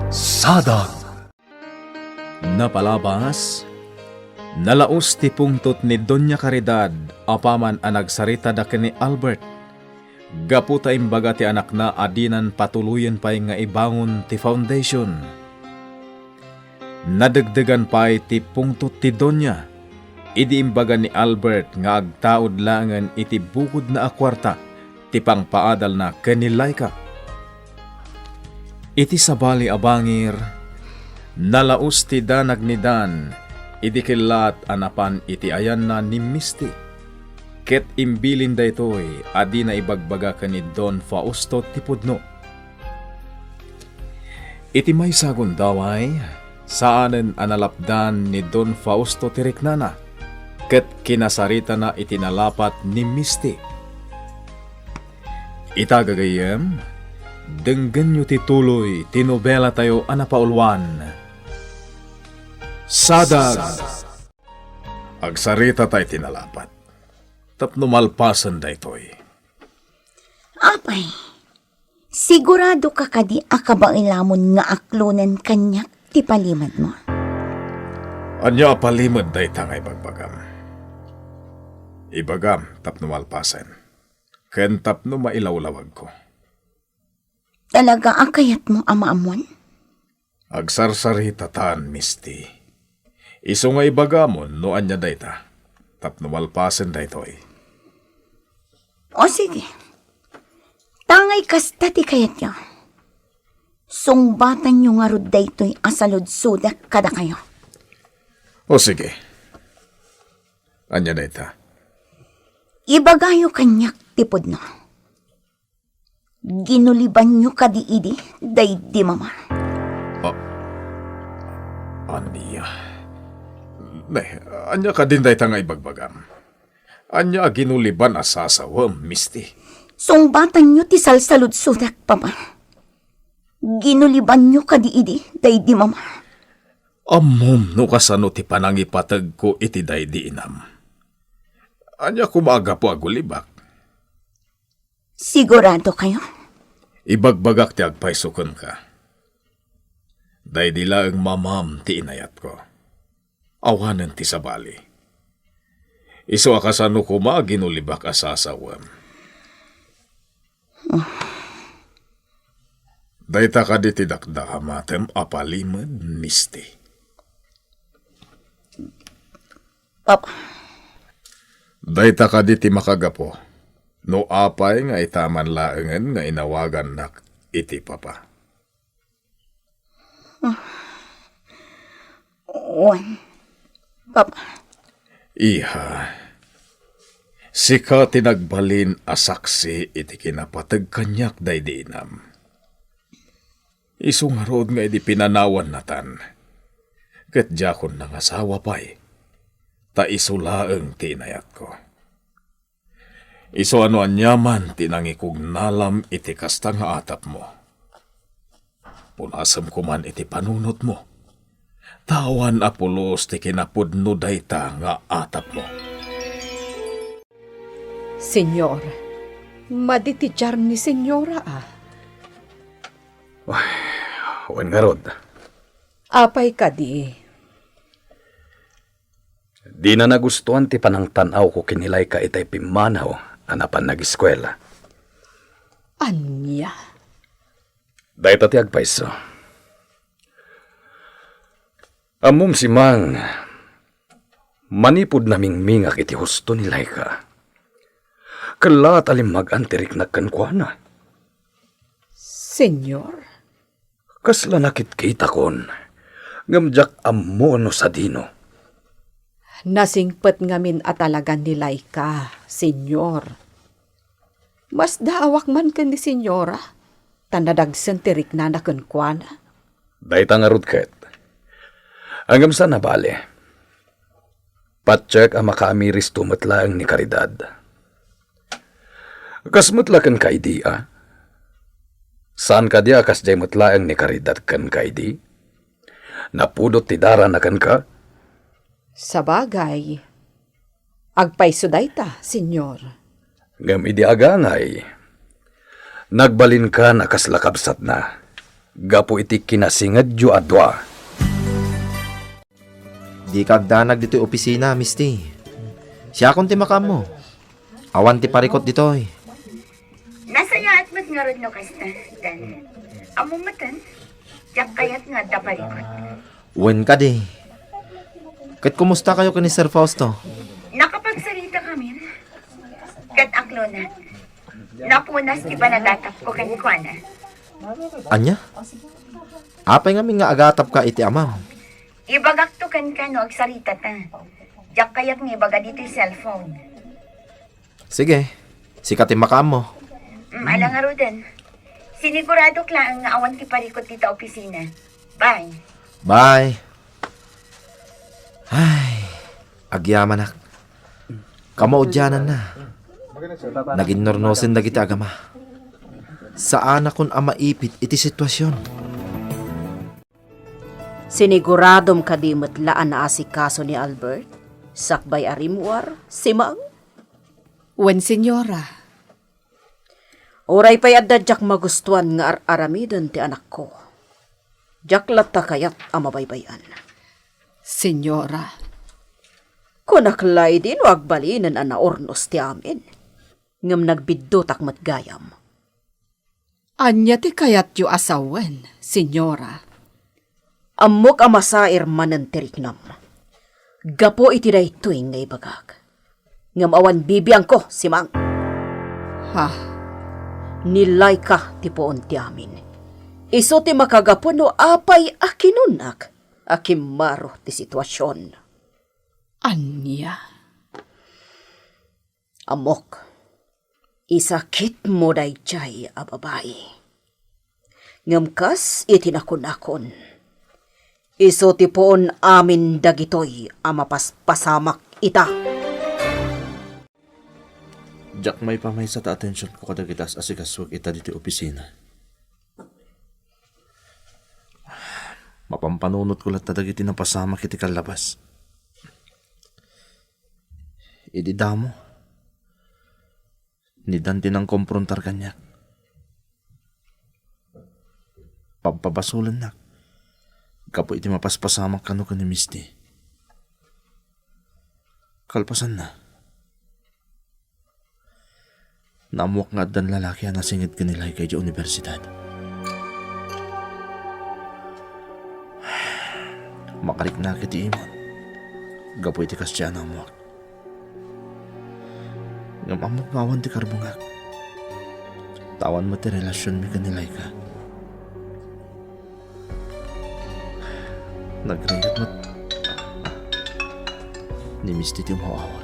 Sadag. Napalabas, nalaos ti pungtot ni Doña Caridad, apaman ang nagsarita da ni Albert. Gaputa imbaga ti anak na adinan patuluyan pa'y nga ibangon ti foundation. Nadagdagan pa'y ti pungtot ti Doña. Idi imbaga ni Albert nga agtaod langan iti bukod na akwarta ti pangpaadal na kanilayka. Iti sabali abangir, nalaos ti danag ni Dan, idi kilat anapan iti ayan na ni Misty. Ket imbilin da ito'y adi na ibagbaga ka ni Don Fausto Tipudno. Iti may sagundaway, saanen analapdan ni Don Fausto Tiriknana, ket kinasarita na itinalapat ni Misty. Itagagayem, denggan nyo tituloy, tinobela tayo anapaulwan. Sadag! Agsarita tayo tinalapat. Tapno malpasan da ito'y. Apay, sigurado ka kadi akabailamon nga aklunan kanyak ti palimad mo. Anya palimad da itangay bagbagam. Ibagam tapno malpasan. Ken tapno mailawlawag ko. Talaga akayat mo amaamon? Agsarsarita taan, Misty. Iso nga ibagamon no anya da ita. Tapno malpasan da ito'y. O sige, tangay kasta ti kayat nyo. Sungbatan nyo nga rod daytoy asalod sudak kada kayo. O sige. Anya da ita. Ibagayo kanyak tipod no. Ginuliban nyo kadiidi day di mama. Anya. Anya ka din da ita nga ibagbagam. Anya ginuliban asasawam, Misty. Sungbatan nyo ti salsalod sudak papa. Ginuliban nyo kadiidi day di mama. Amom no kasano ti panangipatag ko iti day di inam. Anya kumaga po agulibak. Sigurado kayo? Ibagbagak ti agpaisukon ka. Day di laeng mamam ti inayat ko. Awanan ti sabali. Iso akasano kumaginulibak asasawam. Dayta ka di tidakdakamatem apalimad, Misty. Papa. Dayta ka di ti makagapo. No apay nga itaman laengen nga inawagan nak iti papa. Papa. Iha, sika tinagbalin asaksi iti kinapatag kanyak day dinam. Isungarod nga iti pinanawan natan. Ket jakon ng asawa pa'y, ta isulaeng tinayat ko. Iso ano anyaman tinangikog nalam iti kasta nga atap mo. Punasam ko man iti panunot mo. Tawan apulos ti kinapudno dayta nga atap mo. Senyor, maditidjar ni senyora Wen nga rod. Apay ka di. Di na nagustuhan ti panangtanaw ko kinilay ka itay pimanaw anapan nag-eskwela. Anya? Dahito ti agpaiso. Amom si Mang, manipod naming mingak iti husto nilay ka. Kalat alim mag-antirik na kankwana. Senyor? Kasla nakit kita kon, ngamjak ammo no sa dino. Nasingpet ngamin atalagan nilay ka, senyor. Mas daawak man ka ni senyora, tanadagsan tirik na nakankwana. Dahita nga rudket. Hanggang sa nabali. Patsyek ang makaamiris tumatlaang ni Caridad. Kasmatla kan ka idi, Saan ka di akas jay matlaang ni Caridad kan ka idi? Napudot ti dara na kan ka? Sa bagay, agpaiso dayta, senyor. Ngam idi agangay. Nagbalin ka nakaslakabsat na. Gapo iti kinasingad yu adwa. Di kagdanag dito'y opisina, misti. Siya akong timakam mo. Awan ti parikot dito'y. Nasaya at mat nga ron no kasta, Dan. Amo matan, jak kayat nga daparikot. Wen ka di. Kat kumusta kayo ni Sir Fausto? Nakapagsalita kami. Kat aklo na. Napunas di ba nagatap ko kanikwana? Anya? Apay nga nga agatap ka iti amam. Ibagak to kan no agsarita ta. Jak kayat nga ibaga dito yung cellphone. Sige, sikat makam mo. Alang nga Rodan. Sinigurado klaan nga awan ti parikot dito opisina. Bye. Bye. Ay, agyaman nak. Kamaudyanan na. Naging nornosin na kita agama. Saan akong amaipit iti sitwasyon? Siniguradom kadimot laan na asikaso ni Albert? Sakbay arimwar, simang? Wen, senyora. Oray pa'y adadyak magustuhan nga aramidon ti anak ko. Jak lata kayat amabaybayan. Senyora. Kunaklay din wag balinan ang naornos ti amin. Ngam nagbiddo takmat gayam. Anya ti kayat yu asawen, senyora. Amok amasair manan tiriknam. Gapo iti daytoy ngay bagag. Ngam awan bibiyang ko, simang. Ha? Nilay ka ti poon ti amin. Iso ti makagapo no apay akinunak. Akimaro ti sitwasyon. Anya? Amok. Isakit mo dayjay a babae. Ngamkas itinakon-akon. Iso ti poon amin dagitoy a mapaspasamak ita. Jack, may pamay sa ta-atensyon ko kadagitas asikaswag ita dito opisina. Mapampanunot ko lahat na dagiti na pasama kiti kalabas. Idi damo. Nidan din ang komprontar kanya. Pagpabasulan na. Kapo iti mapaspasamak kano ka ni Misty. Kalpasan na. Namuak nga dan lalaki na singit kanilay kay di universidad. Makarik na kiti imon. Gapo iti kasya na amuak. Ngam amok ngawan ti karbungak. Tawan mo ti relasyon mi kanilay ka. Nagringat mo. Ni Misty ti umawawag.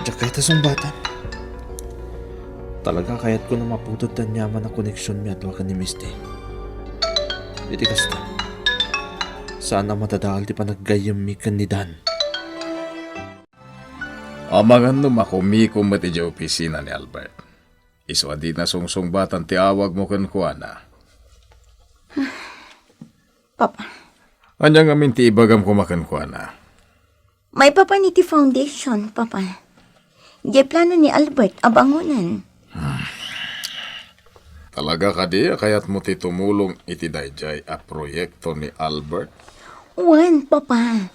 Diyak kahit asong bata. Talaga kaya't ko na maputod tan yaman na koneksyon mi at waka ni Misty. Iti kasta. Sana matadaal ti panaggayam mi kan ni Dan. Amangan no makumikom mo ti opisina ni Albert. Iso adi na sungsong batan ti awag mo kan kuana. Papa, Anyang amin ti ibagam kumakan kuana. may papaniti foundation, Papa. Di plano ni Albert abangunan. Talaga ka di, kaya't mo ti tumulong iti dayjay a proyekto ni Albert? Wan, Papa.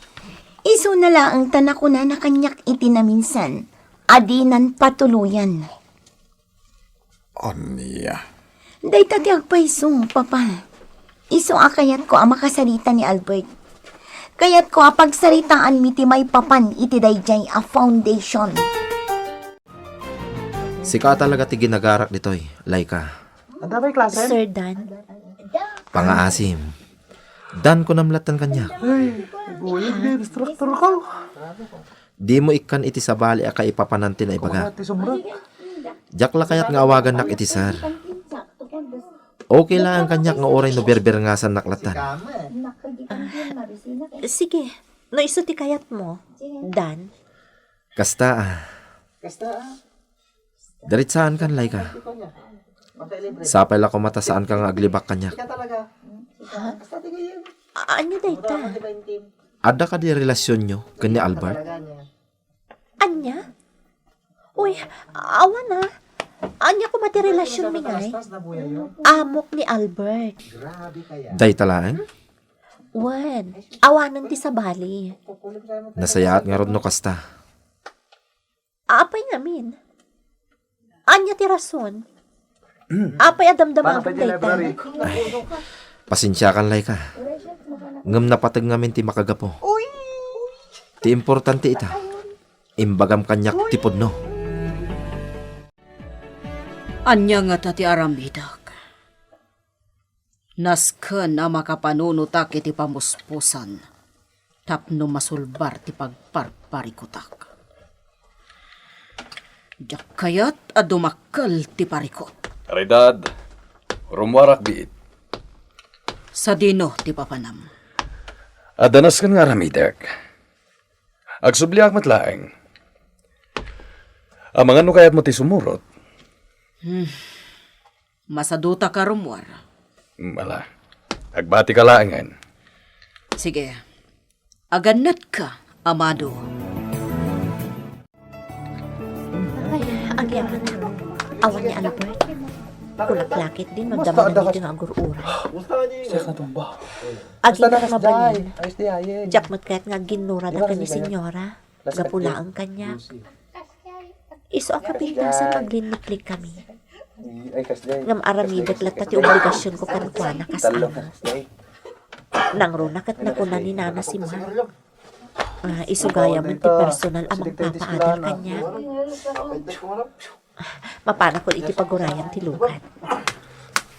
Iso na lang tanak ko na nakanyak iti na minsan. Adinan patuluyan. Anya. Day tati agpaisong, Papa. Iso akayat ko ang makasarita ni Albert. Kayat ko apagsaritaan mi ti may papan iti dayjay a foundation. Sika talaga ti ginagarak dito'y, Laika. Sir Dan. Pangaasim. Dan ko namlatan kanya. Di mo ikan iti sabali a kaipapanantin ay baga. Jakla kayat nga awagan nak iti sir. Okay lang ang kanyak nga oray no berber nga sa naklatan. Sige, no iso ti kayat mo, Dan. Kasta Daritsaan kan, Laika. Sapay lang ko mata saan ka nga aglibak kanyak. Ano dayta? Ada ka di relasyon nyo kanya Albert? Anya? Uy, awa na. Anya ko matirelasyon mi ngay. Amok ni Albert. Day talaan? Wen, awanan ti sa bali. Nasayaat nga rod no kasta. Apay namin. Anya ti rason. Apay adamdama ang daytan. Pasensya kan Laika. Ngam napatag ngamin ti makagapo. Ti importante ita. Imbagam kanyak tipod no. Anya nga ta ti aramidak. Nasken na makapanunutak iti pamuspusan. Tapno masulbar ti pagparparikutak. Diyak kayat a dumakkel ti parikot. Aridad, rumwarak biit. Sa dino ti papanam. Adanas kan nga ramidak. Agsubliak matlaeng. Amangan no kayat mo ti sumurot. Masaduta ka rumwar. Mala, agbati ka laangan. Sige, aganat ka, amado. Ay, ang yaman. Awan ni Albert. Kulaklakit din, magdama na dito ng agurura. Agi ka mabalin. Diyak mat kaya't nga ginura na ka ni senyora. Gapula ang kanya. Iso ang kapintasan magliniklik kami. Ngam aramidak lat pati obligasyon ko kanukwa na kasama. Nang runakat na kuna ni Nana si Ma. Isugaya man ti personal amang papaadal kanya. Mapana ko iti pagurayan ti lukan.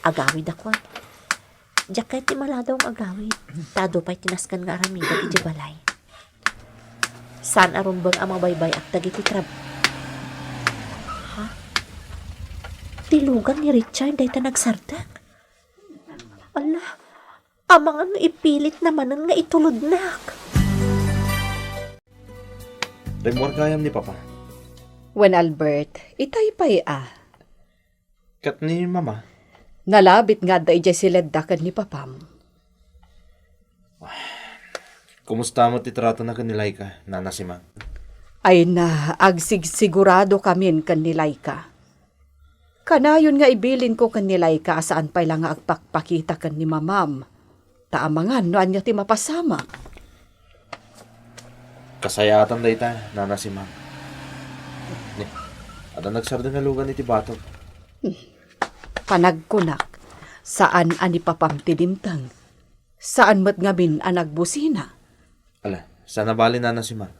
Agawid ako. Diyak kahit ti maladaw ang agawid. Tado pa'y tinaskan nga aramidak iti balay. Saan arumbang ang mabaybay at dagiti tilugan ni Richard day ta nagsardak. Ala, amang ano ipilit naman nga itulod nak. Remor kayam ni Papa. When Albert, itay pa'y Kat ni Mama. Nalabit nga da ijay sileddakan ni Papam. Kumusta mo titrato na kanilay ka, Nana si Ma? Ay na, agsigurado kamin kanilay ka. Kanayon nga ibilin ko kanilay ka saan pa'y lang nga agpakpakita kan ni Mamam. Taamangan, no anya ti mapasama. Kasayatan day ta, Nana si Ma. Ni, ada nagsardo nga lugan iti batok. Panagkunak, saan ani Papam tidimtang? Saan mat ngabin ang nagbusina? Ala, sana bali Nana si Ma.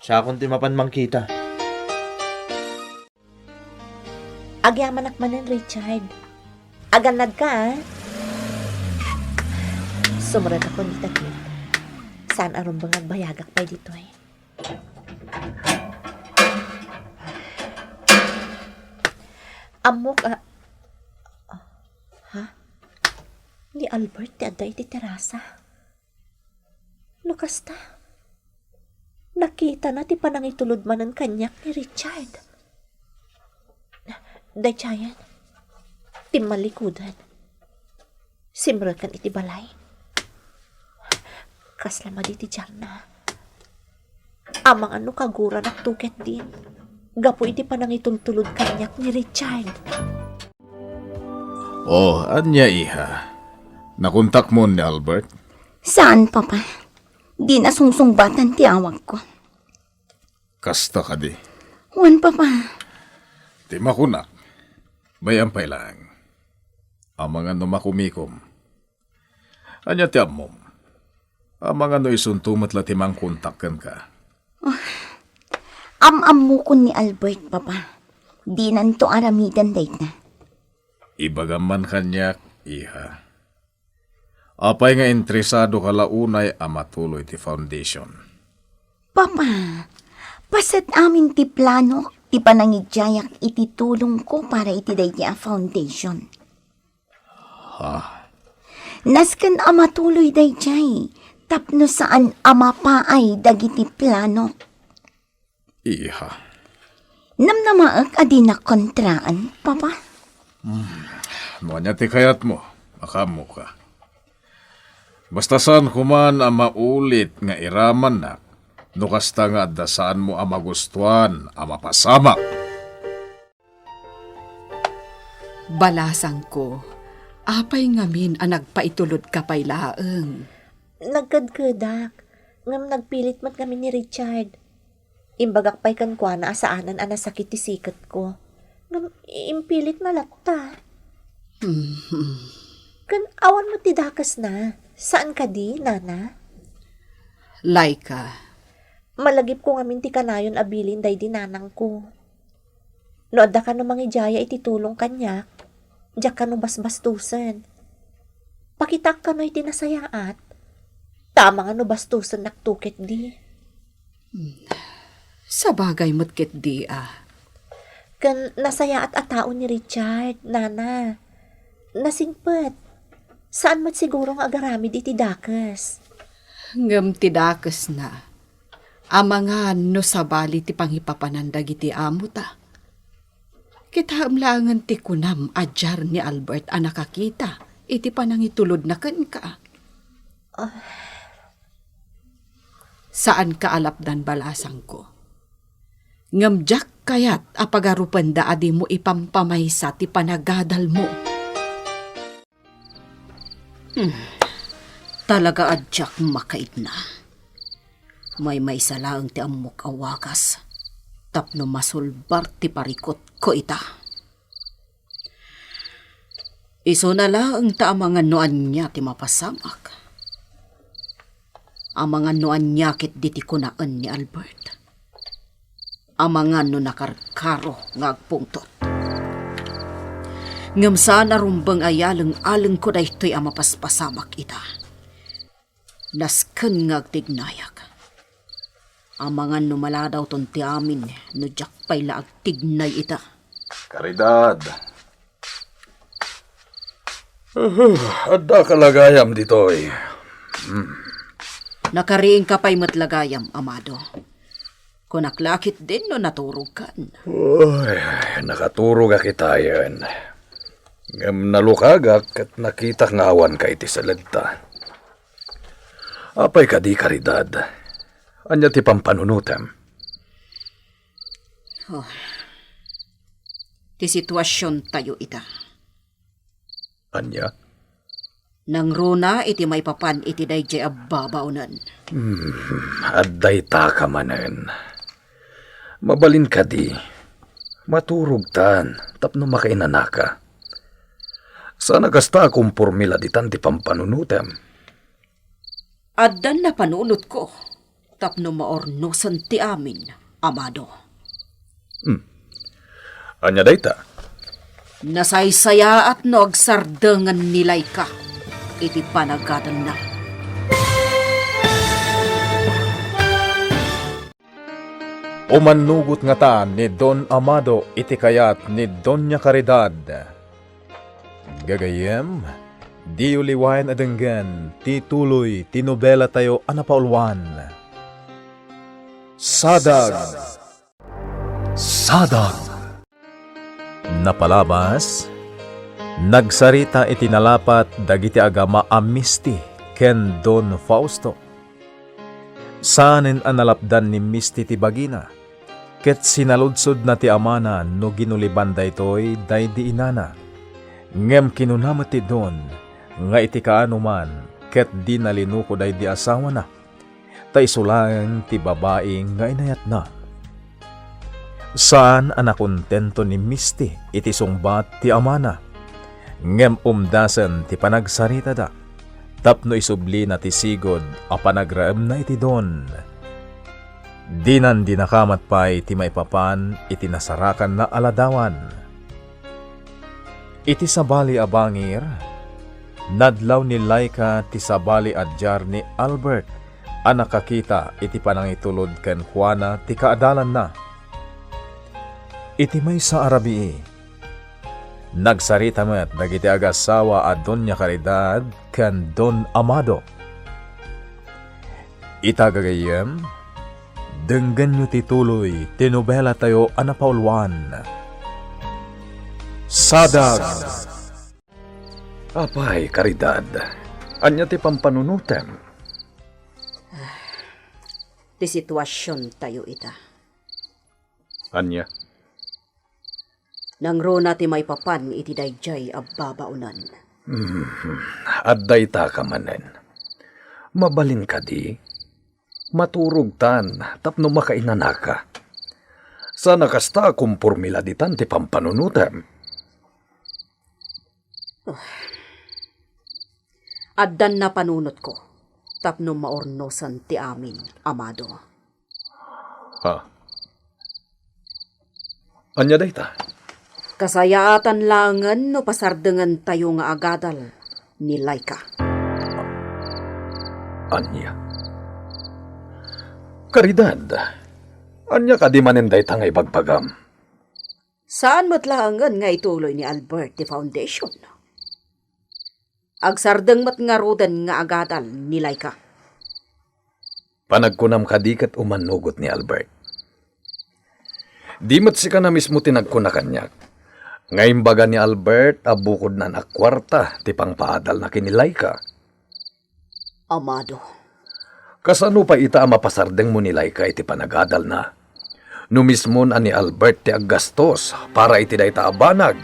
Siya akong timapan mangkita. Agyaman akmanan, Richard. Aganad ka, ha? Sumurad ako ni Takit. Saan aron bang agbayagak pa dito, eh? Amok, ha? Ni Albert, ti aday ti terasa. Lukasta. Nakita na ti panangitulod man ang kanyak ni Richard. Dayayan, timalikudan, simrakan iti balay. Kaslama diti na. Amang ano kagura na tuket din. Gapo iti panangitultulod kanyak ni Richard. Oh, anya iha. Nakontak mo ni Albert? Saan, Papa? Di na sungsungbatan ti awag ko. Kasta ka di. Wan, Papa. Di makunak. Bayan pa lang. Ang mga numakumikom. Anya ti amom. Ang mga no isuntumat latimang kontakan ka. Am mo ko ni Albert, Papa. Di nanto aramidan date na. Ibagaman kanyak, iha. Apay nga interesado ka launay ang matuloy ti foundation. Papa, pasat amin ti plano, ti panangidyayak iti tulong ko para iti daydi a foundation. Nasken ama tuloy dayjay, tapno saan ama paay dagiti plano. Iha. Namnamaak adi na kontraan, Papa. Nuanya ti kayat mo, makamo ka. Basta saan kuman ang maulit nga iraman na, nukasta nga dasaan mo ang magustuhan, ang mapasama. Balasang ko, apay ngamin ang nagpaitulod ka pa'y laeng. Nagkadkadak. Ngam nagpilit mat kami ni Richard. Imbagak pa'y kankwana asaanan ang nasakit ti sikat ko. Ngam impilit malapta. Kan awan mo ti dakas na. Saan ka di, nana? Laika, Malagip ko ngamin ti kanayon abilin day di nanang ko. No adda ka no mangijaya iti tulong kanyak. Diyak ka no basbastusan. Pakitak ka no iti nasayaat. Tama nga no bastusan naktukit di. sa bagay mo't ket di Kan nasayaat at tao ni Richard, nana. Nasingpet. Saan mat siguro nga agaramid iti dakas? Ngem ti dakes na. Amangan no sabali ti pangipapanandag iti amo ta. Kita amlangan ti kunam adjar ni Albert a nakakita. Iti panangitulod na ken ka. Saan ka alapdan balasang ko? Ngamjak kayat apagarupan da adi mo ipampamaysa ti panagadal mo. Talaga adyak makait na. May salaang ti amok awakas. Tapno masulbar ti parikot ko ita. Iso na lang ta amangan noan niya ti mapasamak. Amangan noan niya kit diti kunaan ni Albert. Amangan no nakarkaro ngagpungtot. Ngam sana rumbang ayalang-alang ko da ito'y amapaspasamak ita. Nasken ngagtignayak. Amangan no maladaw ton ti amin no jak pay laag tignay ita. Caridad. Adda kalagayam ditoy. Nakariing ka pa'y matlagayam, amado. Kunaklakit din no naturog kan. Uy, nakaturog kita yan. Ngam nalukagak at nakita nga awan ka iti saladta. Apay ka di, Caridad. Anya ti pampanunutem. Ti sitwasyon tayo ita. Anya? Nang runa iti may papan iti dayjay abbabaunan. Adday ta ka manen. Mabalin ka di. Maturog tan, tapno makainanaka. Sana kasta akong formila di tan ti pampanunutem. Addan na panunot ko. Tapno maornosan ti amin, amado. Anya day ta? Nasaysaya at no agsardangan nilay ka. Iti panagadan na. Umanugot nga ta ni Don Amado iti kayat ni Doña Caridad. Gagayem, di uliwayan adenggan, tituloy, tinobela tayo anapaulwan. Sadag! Sadag! Napalabas, nagsarita itinalapat dagiti agama amisti ken Don Fausto. Saanen analapdan ni Misti ti bagina, ket sinaludsod na ti amana no ginuliban daytoy day di inana. Ngem kinunamat ti Don, nga iti kaanuman, ket di nalinuko day di asawa na, tay sulang ti babae nga inayat na. Saan anakontento ni Misti iti sungbat ti amana, ngem umdasen ti panagsarita da. Tapno isubli na ti sigod a panagraem na iti Don. Dinan dinakamat pa'y ti maipapan iti nasarakan na aladawan. Iti sabali a bangir, nadlaw ni Laika ti sabali adjar ni Albert a nakakita iti panangitulod ken Juana ti kaadalan na. Iti may sa arabii, nagsarita met dagiti agasawa a Doña Caridad ken Don Amado. Itagagayem, denggan nyo tituloy, tinobela tayo anapaulwan. Sadag! Apay, Caridad. Anya ti pampanunutem. Ti sitwasyon tayo ita. Anya? Nang rona ti may papan iti dayjay a babaunan. Adday ta ka manen. Mabalin ka di. Maturog tan, tapno makainanaka. Sana kasta kumpurmila ditan ti pampanunutem. Addan na panunot ko, tapno maornosan ti amin, amado. Ha? Anya day ta? Kasayaatan langan no pasardengan tayo nga agadal ni Laika. Anya? Karidad, anya ka di maninday ta nga ibagbagam? Saan matlangan nga ituloy ni Albert the Foundation? Agsardeng mat nga rodan nga agadal ni Laika. Panagkunam kadikat umanugot ni Albert. Di mat si ka na mismo tinagkuna kanyak. Ngayon baga ni Albert, abukod na nakwarta, ti pangpaadal na kinilay ka. Amado. Kasano pa ita mapasardeng mo nilay ka iti panagadal na? No mismo na ni Albert ti aggastos para iti day taabanag.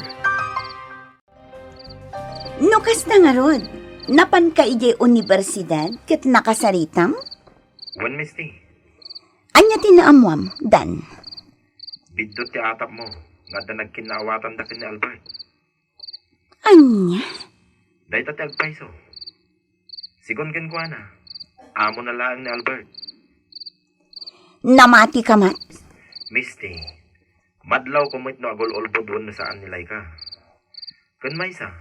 No kasta nga rod, napan ka ijay universidad ket nakasaritam? Wan, Misty. Anya tinaamwam, Dan? Biddo ti atap mo. Nga da nagkinaawatan da ni Albert. Anya? Dahil ti agpaiso. Sigon ken kwa na. Amo na lang ni Albert. Namati ka mat? Misty. Madlaw kumit no agol olbo doon na saan nilay ka. Kun maysa.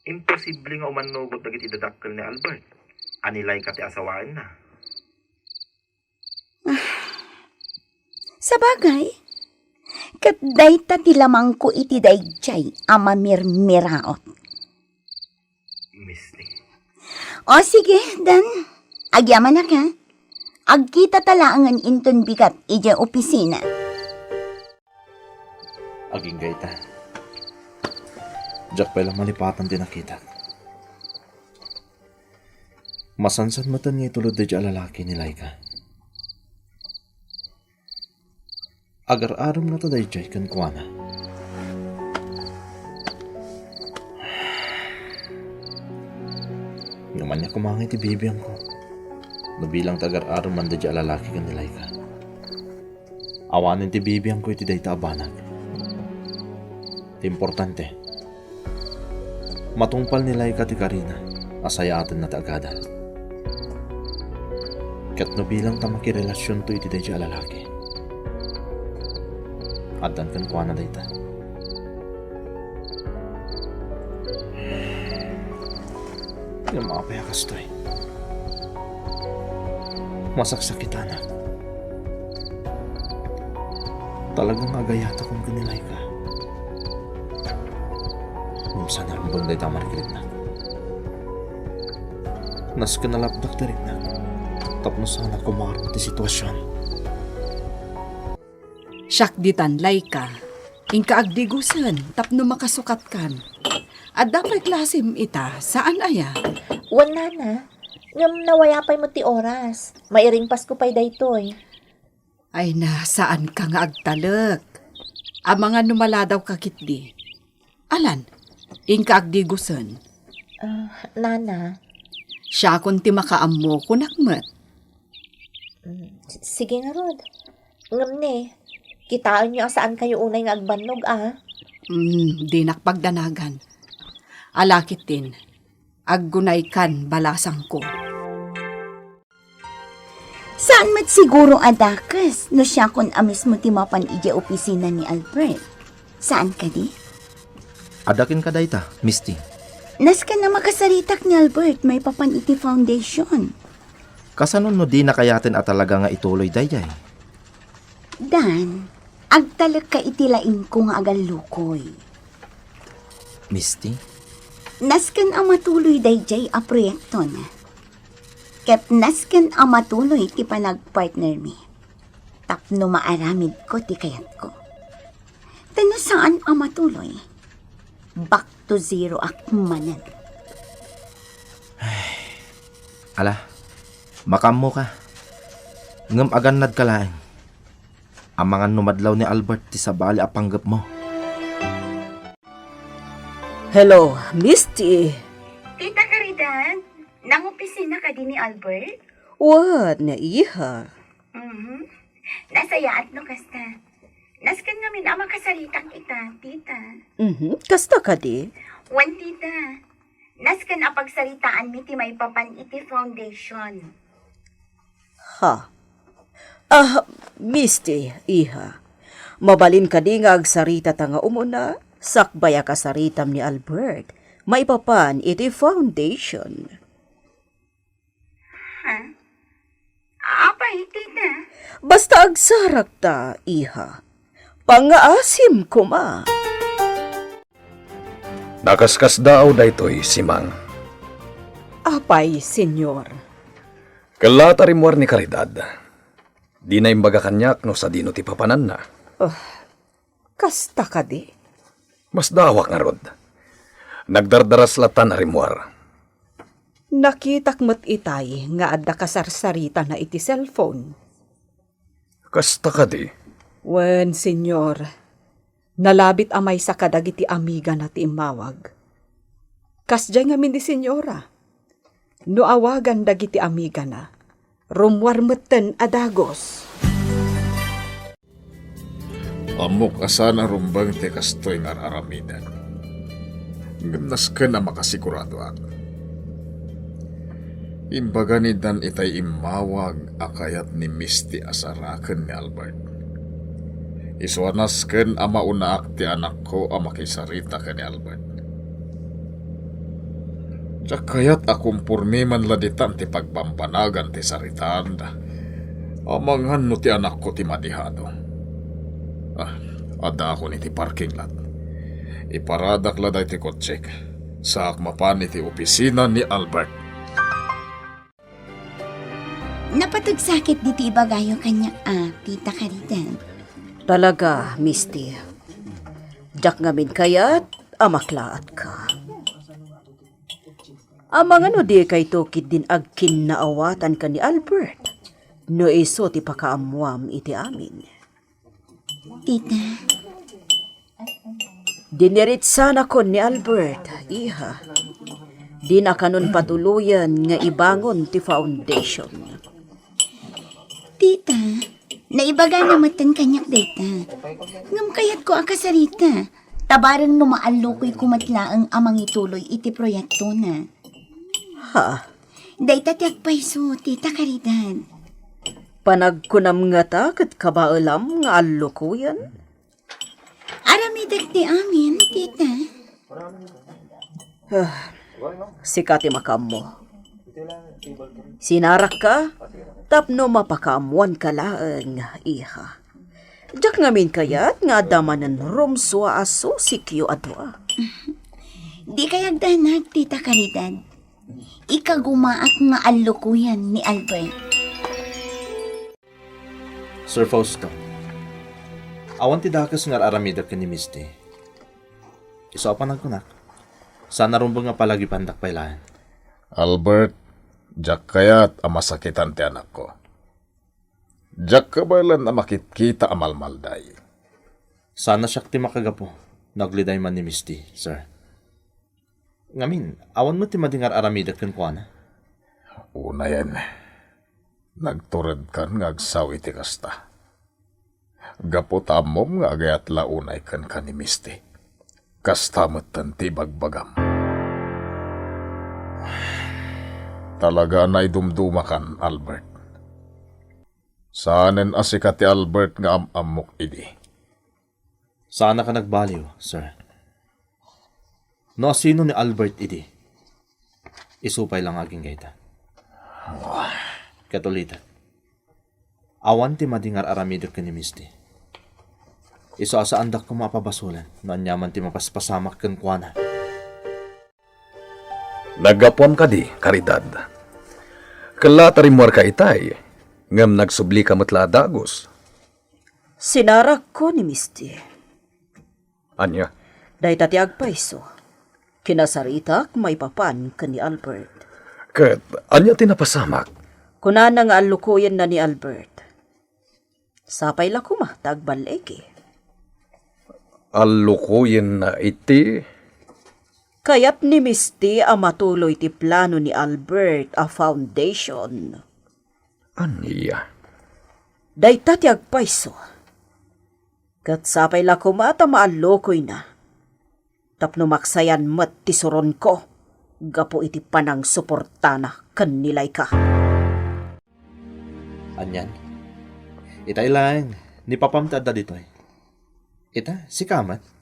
Imposible nga umanugot dagiti dadakkel ni Albert. Anilay ka ti asawaan na. Sa bagay, kat dayta ti lamang ko iti dayjay ama mirmiraot. Misty. O sige, Dan. Agyaman na ka. Agkita talaangan inton bigat ija opisina. Aging gayta. Diyak pala malipatan din nakita. Masansan matan niya itulod di lalaki ni Laika. Agar-aram na taday jay kan kuwana. Naman niya kumangit ibibiyang ko. Nabilang tagar-aram man da lalaki kan ni Laika. Awanin ti bibiyang ko iti day taabanag. Ti importante. Matungpal ni Laika ti Karina. Asayatan na tagadal. Kat nabilang ta makirelasyon to iti day lalaki. Adan kan kuana dayta. Yung mga payakas to masaksakitan na. Talagang agayata kong kanilay ka. Sana ang banday tamar kilit na. Nas kanalapdak na rin na. Tapno sana kumarot ti sitwasyon. Siyak ditan Laika. Ingka agdigusan tapno makasukat kan. At dapat klasim ita saan aya? Wala na. Ngam nawaya pa'y mo ti oras. Mairing Pasko pa'y daytoy. Ay na saan ka nga agtalek? Ang mga numaladaw kakitdi. Alan, ingka agdigusan. Nana. Siya kun ti makaammo kunakmet. Sige nga, Rod. Ngam ne. Kitaan niyo saan kayo unay nga agbannog, Di nakpagdanagan. Alakit din. Aggunay kan balasang ko. Saan mat siguro adakas no siya kon amis mo timapan ija opisina ni Albert? Saan ka di? Adakin ka dayta, Misty. Nas ka na makasaritak ni Albert may papan iti foundation. Kasanon no di na kayatin at talaga nga ituloy dayjay. Dan, agtalag ka itilain ko nga agalukoy. Misty? Nasken ang matuloy dayjay a proyekto na. Ket nasken ang matuloy ti panagpartner mi. Tapno maaramid ko ti kayat ko. Tano saan ang matuloy? Back to zero akmanan. Ala, makammo ka. Ngam aganad ka lang. Ang mga numadlaw ni Albert ti sabali apanggap mo. Hello, Misty. Tita Caridad, nangopisina ka din ni Albert? What na iha? Mhm. Nasayaat no kasta. Naskan ngamin ang makasalitang ita, tita. Kasta ka di? Wan tita. Naskan ang pagsalitaan mi ti may papan iti foundation. Ha? Misty, iha. Mabalin ka di nga agsarita ta nga umuna. Sakbaya ka saritam ni Albert. Maipapan iti foundation. Ha? Apay, tita. Basta agsarak ta, iha. Pangaasim ko ma. Nakaskas daw daytoy si Mang. Apay, senyor. Kalatarimwar ni Caridad. Di na imbaga kanyak no sa dino ti papanan na. Kasta ka di? Mas dawak nga rod. Nagdardaras latan arimwar. Nakitak mo't itay nga adda kasarsarita na iti cellphone. Kasta ka di. Wen, senyor. Nalabit amay sa kadag iti amiga na ti imawag. Kasjay nga min di senyora. No awagan dagiti amiga na. Rumwar meten adagos. Amok asana rumbang te kastoy nga aramidan. Ganas ka na makasigurado ako. Imbaga ni Dan itay imawag akayat ni Misty asaraken ni Albert. Iswanas ken ama unaak ti anak ko ang makisarita ka ni Albert. Kayat akong purniman laditan ti pagpampanagan ti saritaan da. Amangan no ti anak ko ti madihado. Ada ako ni ti parking lot. Iparadak laday ti kotsek. Sa akmapan ti opisina ni Albert. Napatagsakit di ti ibagayo kanya, tita Caridad. Talaga, Misty. Jak ngamin kayat, amaklaat ka. Amang ano di kay tukid din agkin na awatan ka ni Albert. No iso ti pakaamuam iti amin. Tita, Dinirit sana ko ni Albert, iha. Di na kanon patuluyan nga ibangon ti foundation. tita, naibaga na matan kanyak data. Ngam kayat ko akasarita. Tabarang numaallo ko'y kumatlaang amang ituloy iti proyekto na. Ha? Dayta tiyak paiso, tita Caridad. Panagkunam nga ta kat kabaalam nga allo ko yan? Aramidag ti amin, tita. Sikati makam mo. Sinarak ka, tapno mapakamuan ka laang, iha. Jak ngamin kayat nga damanan rumswa aso sikyo adwa. Di kayag danag, tita Caridad. Ikagumaak nga allukuyan ni Albert. Sir Fausto, awan ti dakas nga aramidak ka ni Misty. Isa pa nagkunak. Sana rumbang nga palagi pandak pailahan. Albert, jak kayat ang masakitan ti anak ko. Jak kabalan ang makitkita amalmalday. Sana siyak ti makagapo. Nagliday man ni Misty, sir. Ngamin, awan mo ti madingar aramidak kan kuana? Una yan. Nagturad kan nga agsaw iti kasta. Gaputamom nga agayat launay kan ni Misty. Kastamatan ti bagbagam. Talaga na'y dumdumakan, Albert. Saanen asika ti Albert nga amok idi. Sana ka nagbaliw, sir. No, sino ni Albert idi? Isupay lang aging gaita. Katulitan. Awan ti madingar aramidok ka ni Misty. Iso asaandak ko mapabasulan no anyaman ti mapaspasamak kan kuana. Nagapon ka di, Caridad. Kalatarimwar ka itay. Ngam nagsubli ka matla dagos. Sinarak ko ni Misty. Anya? Day tati agpaiso. Kinasaritak may papan ka ni Albert. Kat, anya tinapasamak? Kunana nga alukuyan na ni Albert. Sapay la kuma, tagbalegi. Alukuyin na iti? Kayat ni Misty a matuloy ti plano ni Albert a foundation. Aniya. Dayta ti agpayso. Kat sapay la kumata maalokoy na. Tapno maksayan mat ti suron ko. Gapo iti panang suportana kan nilay ka. Anyan. Itay lang. Ni papamtad da dito eh. Ita, si Kamat.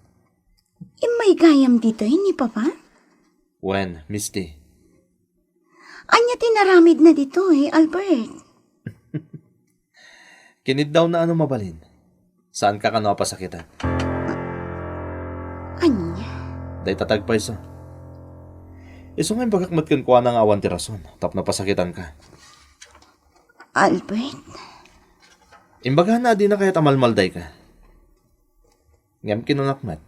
May gayam dito ni Papa? Wen, Misty. Anya tinaramid na dito Albert. Kinid daw na ano mabalin. Saan ka kano pasakitan? Anya? Day tatagpay so. Iso nga yung bagakmat kan kuha ng awan ti rason. Tap na pasakitan ka. Albert? Imbaga na di na kaya tamalmalday ka. Ngam kinunakmat.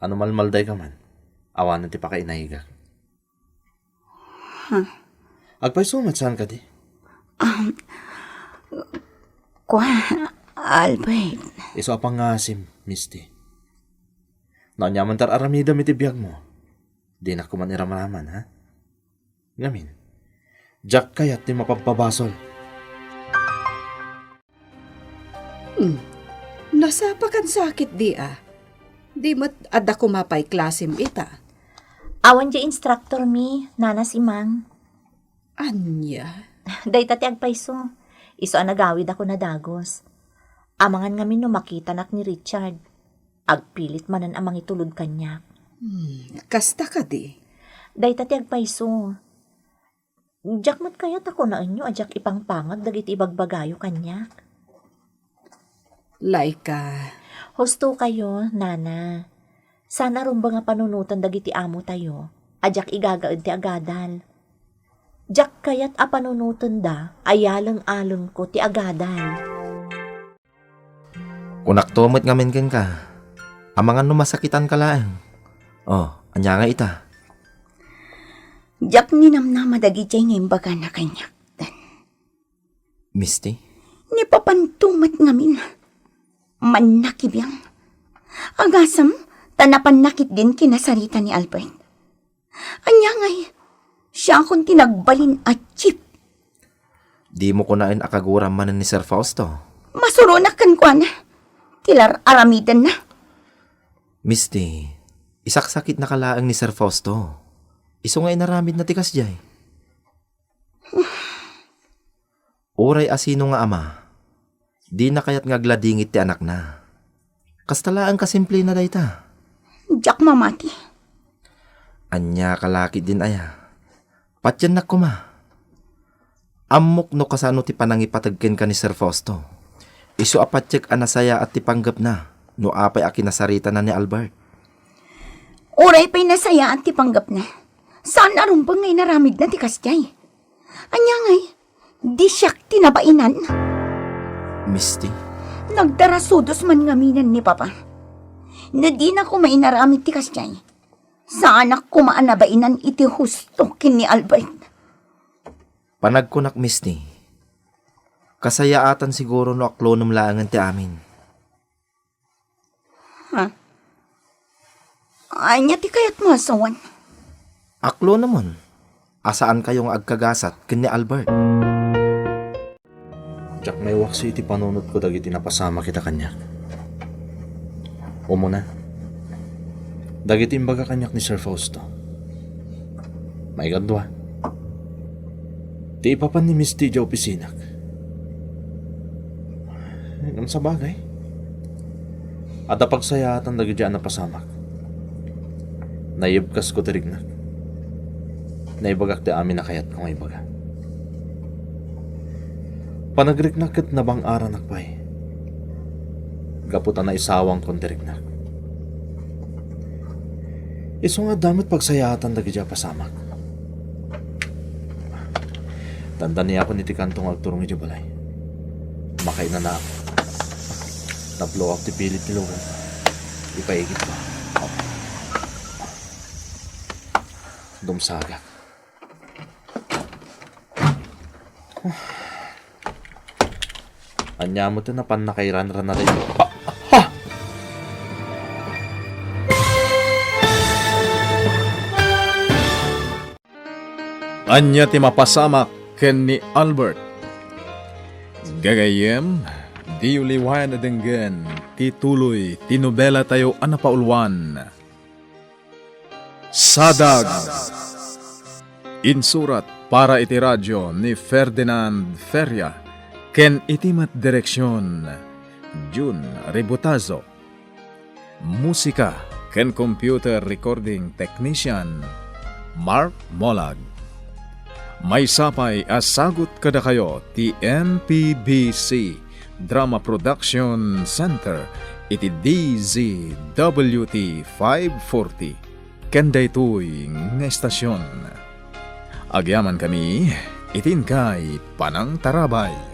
Ano malmalday ka man? Awan na ti pakainahigak. Huh? Agpay sumat saan ka di? Albert. Iso apang ngasim, Misty. Naanyaman tar aramidam iti biyag mo. Di na kuman iramaraman, ha? Ngamin. Jack kayat ti mapapabasol. Nasapakan sakit di Di mat adda kumapay klasim ita. Awan di instructor mi, nana si Mang. Anya? Dayta ti agpayso. Iso nagawid ako na dagos. Amangan ngamin no makita nak ni Richard. Agpilit manan amang itulod kanya. Kasta ka di. Dayta ti agpayso. Jack mat kayat ako na inyo ajak ipangpangag dagiti ibagbagayo kanya. Laika. Husto kayo, nana. Sana rumba nga panunutan dagiti amo tayo. Ajak igagaad ti agadal. Jack kayat a panunutan da, ayalang-alang ko ti agadal. Kunak tumot ngamin ken ka. Amangan no masakitan ka lang. Oh, anya nga ita. Jack ni namnama dagiti ngayon baga na kanya. Misty? Ni papantumat ngamin. Manakibiyang. Agasam, tanapan nakit din kinasarita ni Albert. Anya ngay, siya akong tinagbalin at chip. Di mo kunain akaguram man ni Sir Fausto. Masurunak kan kwa na. Tilar aramidan na. Misty, isaksakit na kalaang ni Sir Fausto. Iso nga inaramid na tikas jay. Uray asino nga ama. Di na kayat nga gladingit ti anak na. Kastalaan kasimple na dayta. Jack mamati. Anya kalaki din aya. Patyan na kuma. Amok no kasano ti panangipatagken ka ni Sir Fausto. Isu apatsek anasaya at tipanggap na. No apay akinasarita na ni Albert. Uray pa'y nasaya at tipanggap na. Saan arumbang ngay naramid na ti kasjay? Anya ngay, di siyak tinabainan. Misty? Nagdarasudos man ngaminan ni Papa. Na di na ko mainaramid ti kasjay. Saan ako maanabainan iti husto kin ni Albert. Panagkunak, Misty. Kasayaatan siguro no aklo nung laangan ti amin. Ha? Anya ti kayat mo asawan? Aklo naman. Asaan kayong agkagasat kin ni Albert? Jack may waksi iti panunot ko dagiti napasama kita kanya. Umuna. Dagiti imbaga kanyak ni Sir Fausto. May gadwa. Ti ipapan ni Misty ja opisinak. Ang sa bagay. At pagsayatan dagiti na pasamak. Naibkas ko tirignak. Naibagak ti amin na kayat kung ibaga. Panagriknakit na bang ara nakpay. Gaputan na isawang kontirignak. Iso nga damit pagsayatan dagi dya pasamak. Tanda niya ako niti kantong agturong iti balay. Makay na ako. Na-blow up ti pilit ni Logan. Ipaigit pa. Dumsagak. Anya mo ito na panakairan-ran na rin. Ha! Anya ti mapasamak ken ni Albert. Gagayem, di uliwayan na denggen, ti tuloy, ti nobela tayo anapaulwan. Sadag! Insurat para iti radyo ni Ferdinand Feria, ken itimat direksyon, Jun Ributazo. Musika ken computer recording technician, Mark Molag. May sapay asagot kada kayo ti NPBC Drama Production Center iti DZWT 540 kenday tuy nga estasyon. Agyaman kami itin kay Panang Tarabay.